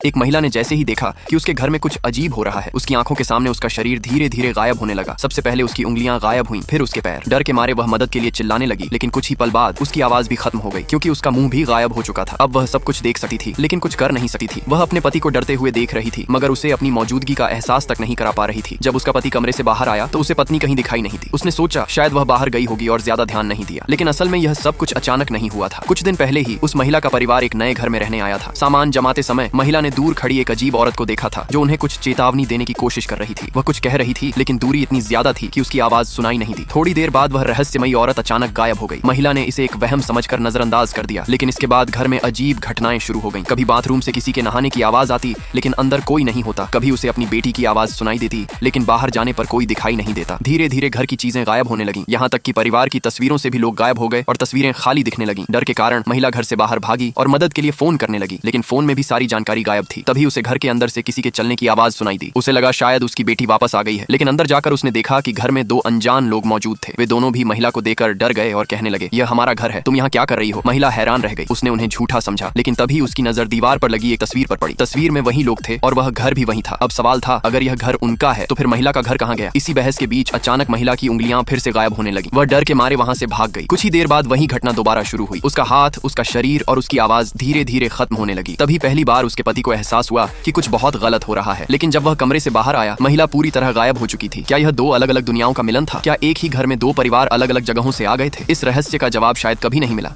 एक महिला ने जैसे ही देखा कि उसके घर में कुछ अजीब हो रहा है, उसकी आंखों के सामने उसका शरीर धीरे धीरे गायब होने लगा। सबसे पहले उसकी उंगलियां गायब हुईं, फिर उसके पैर। डर के मारे वह मदद के लिए चिल्लाने लगी, लेकिन कुछ ही पल बाद उसकी आवाज भी खत्म हो गई क्योंकि उसका मुंह भी गायब हो चुका था। अब वह सब कुछ देख सकती थी लेकिन कुछ कर नहीं सकती थी। वह अपने पति को डरते हुए देख रही थी मगर उसे अपनी मौजूदगी का एहसास तक नहीं करा पा रही थी। जब उसका पति कमरे से बाहर आया तो उसे पत्नी कहीं दिखाई नहीं थी। उसने सोचा शायद वह बाहर गई होगी और ज्यादा ध्यान नहीं दिया, लेकिन असल में यह सब कुछ अचानक नहीं हुआ था। कुछ दिन पहले ही उस महिला का परिवार एक नए घर में रहने आया था। सामान जमाते समय महिला ने दूर खड़ी एक अजीब औरत को देखा था जो उन्हें कुछ चेतावनी देने की कोशिश कर रही थी। वह कुछ कह रही थी लेकिन दूरी इतनी ज्यादा थी कि उसकी आवाज सुनाई नहीं दी। थोड़ी देर बाद वह रहस्यमयी औरत अचानक गायब हो गई। महिला ने इसे एक वहम समझकर नजरअंदाज कर दिया, लेकिन इसके बाद घर में अजीब घटनाएं शुरू हो गईं। कभी बाथरूम से किसी के नहाने की आवाज आती लेकिन अंदर कोई नहीं होता। कभी उसे अपनी बेटी की आवाज सुनाई देती लेकिन बाहर जाने पर कोई दिखाई नहीं देता। धीरे धीरे घर की चीजें गायब होने लगीं, यहाँ तक कि परिवार की तस्वीरों से भी लोग गायब हो गए और तस्वीरें खाली दिखने लगीं। डर के कारण महिला घर से बाहर भागी और मदद के लिए फोन करने लगी, लेकिन फोन में भी सारी जानकारी गायब थी। तभी उसे घर के अंदर से किसी के चलने की आवाज सुनाई दी। उसे लगा शायद उसकी बेटी वापस आ गई है, लेकिन अंदर जाकर उसने देखा कि घर में दो अनजान लोग मौजूद थे। वे दोनों भी महिला को देखकर डर गए और कहने लगे, यह हमारा घर है, तुम यहाँ क्या कर रही हो? महिला हैरान रह गई। उसने उन्हें झूठा समझा, लेकिन तभी उसकी नजर दीवार पर लगी एक तस्वीर पर पड़ी। तस्वीर में वही लोग थे और वह घर भी वही था। अब सवाल था, अगर यह घर उनका है तो फिर महिला का घर कहाँ गया? इसी बहस के बीच अचानक महिला की उंगलियां फिर से गायब होने लगी। वह डर के मारे वहां से भाग गई। कुछ ही देर बाद वही घटना दोबारा शुरू हुई। उसका हाथ, उसका शरीर और उसकी आवाज धीरे धीरे खत्म होने लगी। तभी पहली बार उसके पति को एहसास हुआ कि कुछ बहुत गलत हो रहा है, लेकिन जब वह कमरे से बाहर आया महिला पूरी तरह गायब हो चुकी थी। क्या यह दो अलग अलग दुनियाओं का मिलन था? क्या एक ही घर में दो परिवार अलग अलग जगहों से आ गए थे? इस रहस्य का जवाब शायद कभी नहीं मिला।